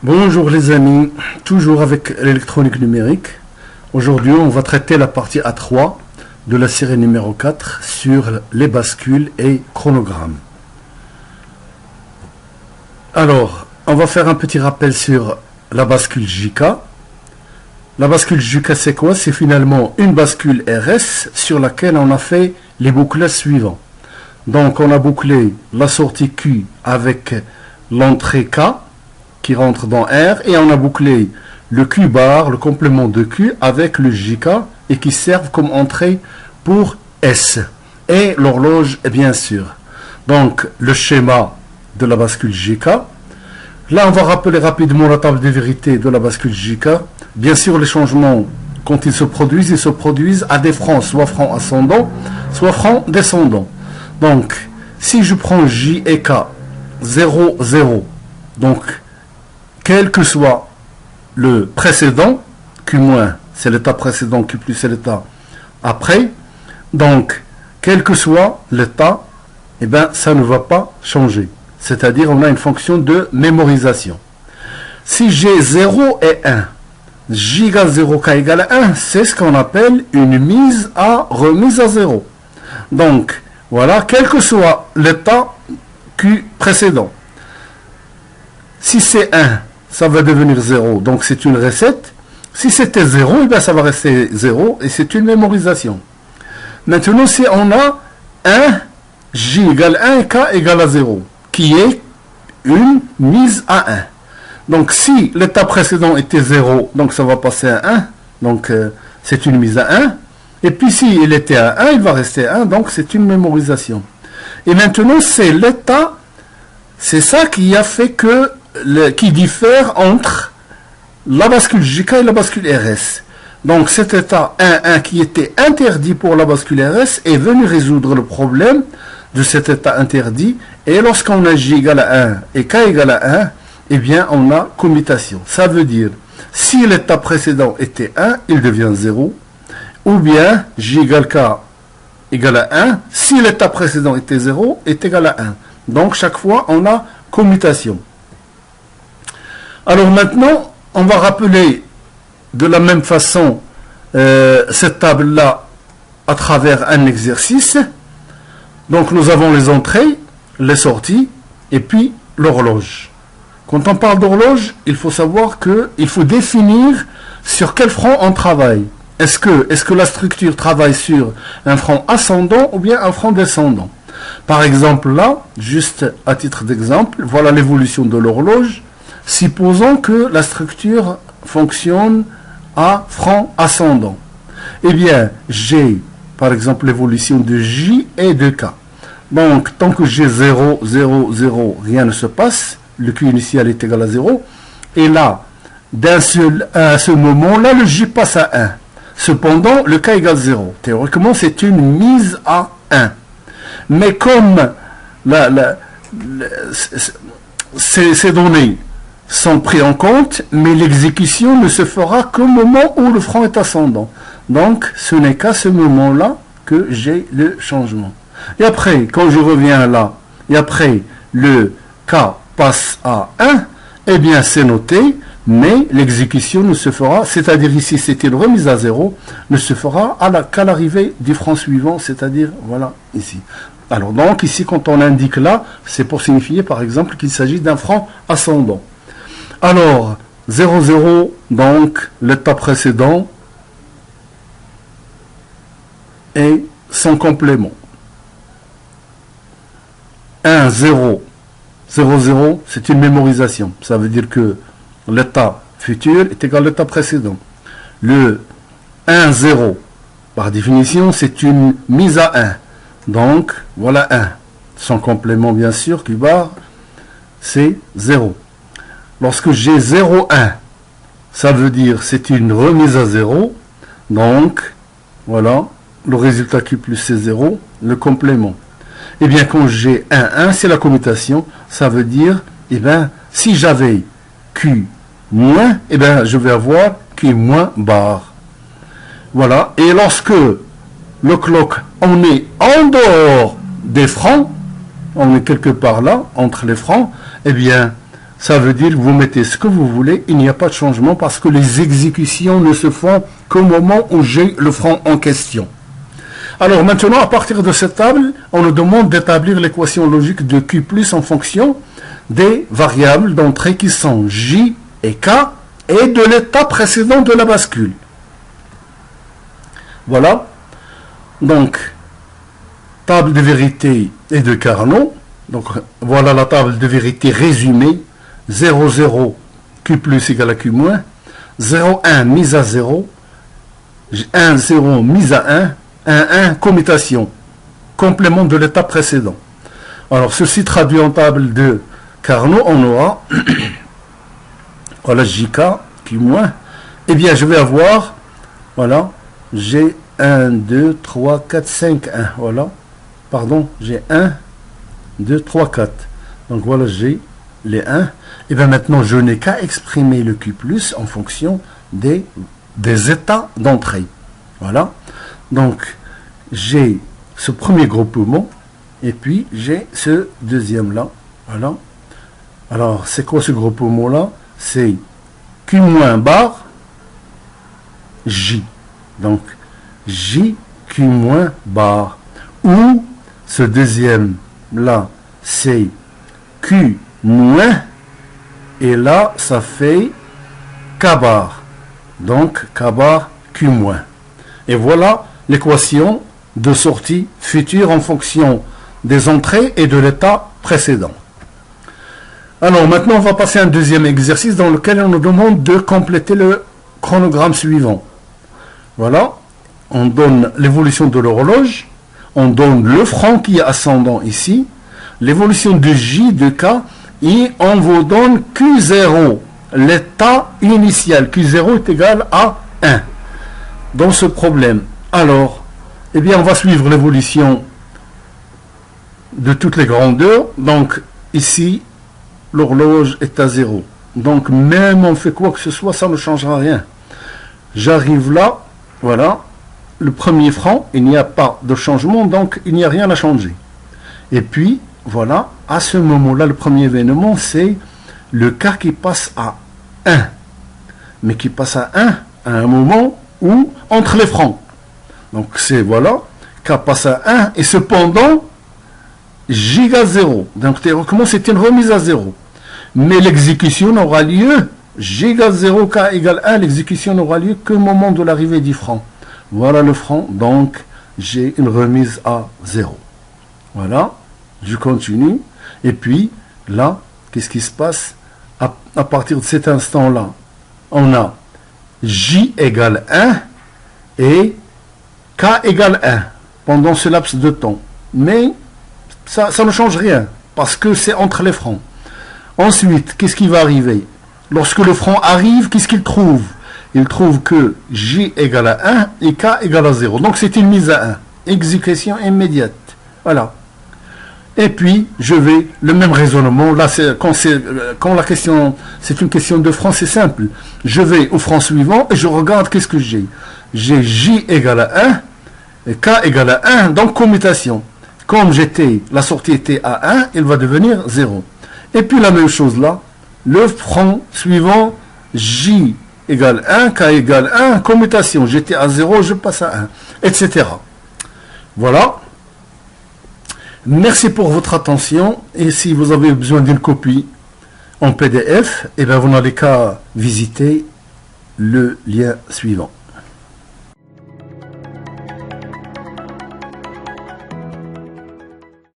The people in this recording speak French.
Bonjour les amis, toujours avec l'électronique numérique. Aujourd'hui, on va traiter la partie A3 de la série numéro 4 sur les bascules et chronogrammes. Alors, on va faire un petit rappel sur la bascule JK. La bascule JK, c'est quoi? C'est finalement une bascule RS sur laquelle on a fait les bouclages suivants. Donc, on a bouclé la sortie Q avec l'entrée K qui rentre dans R, et on a bouclé le Q bar, le complément de Q, avec le JK, et qui servent comme entrée pour S. Et l'horloge, bien sûr. Donc, le schéma de la bascule JK. Là, on va rappeler rapidement la table de vérité de la bascule JK. Bien sûr, les changements, quand ils se produisent à des francs, soit francs ascendants, soit francs descendants. Donc, si je prends J et K, 0, 0, donc, quel que soit le précédent, Q- c'est l'état précédent, Q+, c'est l'état après, donc, quel que soit l'état, eh bien, ça ne va pas changer. C'est-à-dire, on a une fonction de mémorisation. Si j'ai 0 et 1, J égale 0, K égale 1, c'est ce qu'on appelle une remise à 0. Donc, voilà, quel que soit l'état Q précédent. Si c'est 1, ça va devenir 0, donc c'est une recette. Si c'était 0, eh bien ça va rester 0, et c'est une mémorisation. Maintenant, si on a 1, J égale 1 et K égale à 0, qui est une mise à 1. Donc si l'état précédent était 0, donc ça va passer à 1, donc c'est une mise à 1. Et puis si il était à 1, il va rester à 1, donc c'est une mémorisation. Et maintenant, c'est l'état, c'est ça qui a fait que, qui diffère entre la bascule JK et la bascule RS. Donc cet état 1,1 qui était interdit pour la bascule RS est venu résoudre le problème de cet état interdit. Et lorsqu'on a J égale à 1 et K égale à 1, eh bien on a commutation. Ça veut dire, si l'état précédent était 1, il devient 0. Ou bien J égale K égale à 1, si l'état précédent était 0, est égal à 1. Donc chaque fois, on a commutation. Alors maintenant, on va rappeler de la même façon cette table-là à travers un exercice. Donc nous avons les entrées, les sorties, et puis l'horloge. Quand on parle d'horloge, il faut savoir qu'il faut définir sur quel front on travaille. Est-ce que la structure travaille sur un front ascendant ou bien un front descendant? Par exemple là, juste à titre d'exemple, voilà l'évolution de l'horloge. Supposons que la structure fonctionne à front ascendant. Eh bien, j'ai par exemple l'évolution de J et de K. Donc, tant que j'ai 0, 0, 0, rien ne se passe. Le Q initial est égal à 0. Et là, à ce moment-là, le J passe à 1. Cependant, le K égale 0. Théoriquement, c'est une mise à 1. Mais comme ces données sont prises en compte, mais l'exécution ne se fera qu'au moment où le front est ascendant. Donc, ce n'est qu'à ce moment-là que j'ai le changement. Et après, quand je reviens là, et après, le K passe à 1, eh bien, c'est noté, mais l'exécution ne se fera, c'est-à-dire ici, c'était une remise à 0, ne se fera qu'à l'arrivée du front suivant, c'est-à-dire, voilà, ici. Alors, donc, ici, quand on indique là, c'est pour signifier, par exemple, qu'il s'agit d'un front ascendant. Alors, 0, 0, donc, l'état précédent et son complément. 1, 0, 0, 0, c'est une mémorisation. Ça veut dire que l'état futur est égal à l'état précédent. Le 1, 0, par définition, c'est une mise à 1. Donc, voilà 1. Son complément, bien sûr, Q bar, c'est 0. Lorsque j'ai 0, 1, ça veut dire c'est une remise à 0. Donc, voilà, le résultat Q plus c'est 0, le complément. Eh bien, quand j'ai 1, 1, c'est la commutation. Ça veut dire, eh bien, si j'avais Q moins, eh bien, je vais avoir Q moins bar. Voilà. Et lorsque le clock, on est en dehors des francs, on est quelque part là, entre les francs, eh bien, Ça veut dire que vous mettez ce que vous voulez, il n'y a pas de changement parce que les exécutions ne se font qu'au moment où j'ai le franc en question. Alors maintenant, à partir de cette table, on nous demande d'établir l'équation logique de Q plus en fonction des variables d'entrée qui sont J et K et de l'état précédent de la bascule. Voilà. Donc, table de vérité et de Carnot. Donc, voilà la table de vérité résumée. 0, 0, Q plus égale à Q moins. 0, 1, mise à 0. 1, 0, mise à 1. 1, 1, commutation. Complément de l'état précédent. Alors, ceci traduit en table de Carnot, on aura, voilà, JK, Q moins. Eh bien, je vais avoir, voilà, j'ai 1, 2, 3, 4, 5, 1. Voilà. Pardon, j'ai 1, 2, 3, 4. Donc voilà, j'ai les 1. Et bien maintenant, je n'ai qu'à exprimer le Q plus en fonction des états d'entrée. Voilà. Donc, j'ai ce premier groupement et puis j'ai ce deuxième là. Voilà. Alors, c'est quoi ce groupement là? C'est Q moins bar J. Donc, J, Q moins bar. Ou ce deuxième là, c'est Q moins. Et là, ça fait K bar. Donc, K bar, Q moins. Et voilà l'équation de sortie future en fonction des entrées et de l'état précédent. Alors, maintenant, on va passer à un deuxième exercice dans lequel on nous demande de compléter le chronogramme suivant. Voilà. On donne l'évolution de l'horloge. On donne le franc qui est ascendant ici. L'évolution de J, de K. Et on vous donne Q0, l'état initial. Q0 est égal à 1 dans ce problème. Alors, eh bien, on va suivre l'évolution de toutes les grandeurs. Donc, ici, l'horloge est à 0. Donc, même on fait quoi que ce soit, ça ne changera rien. J'arrive là, voilà, le premier franc, il n'y a pas de changement, donc il n'y a rien à changer. Et puis, voilà, à ce moment-là, le premier événement, c'est le K qui passe à 1. Mais qui passe à 1 à un moment où, entre les francs. Donc, c'est, voilà, K passe à 1, et cependant, J à 0. Donc, théoriquement, c'est une remise à 0. Mais l'exécution n'aura lieu, J égale 0, K égale 1, l'exécution n'aura lieu qu'au moment de l'arrivée du franc. Voilà le franc, donc, j'ai une remise à 0. Voilà. Je continue. Et puis, là, qu'est-ce qui se passe? À partir de cet instant-là, on a J égale 1 et K égale 1 pendant ce laps de temps. Mais ça ne change rien parce que c'est entre les francs. Ensuite, qu'est-ce qui va arriver? Lorsque le franc arrive, qu'est-ce qu'il trouve? Il trouve que J égale à 1 et K égale à 0. Donc, c'est une mise à 1. Exécution immédiate. Voilà. Et puis, je vais, le même raisonnement, là, quand la question, c'est une question de franc, c'est simple. Je vais au franc suivant et je regarde qu'est-ce que j'ai. J'ai J égale à 1 et K égale à 1, donc commutation. Comme la sortie était à 1, il va devenir 0. Et puis, la même chose là, le franc suivant, J égale 1, K égale 1, commutation. J'étais à 0, je passe à 1, etc. Voilà. Merci pour votre attention et si vous avez besoin d'une copie en PDF, eh bien vous n'avez qu'à visiter le lien suivant.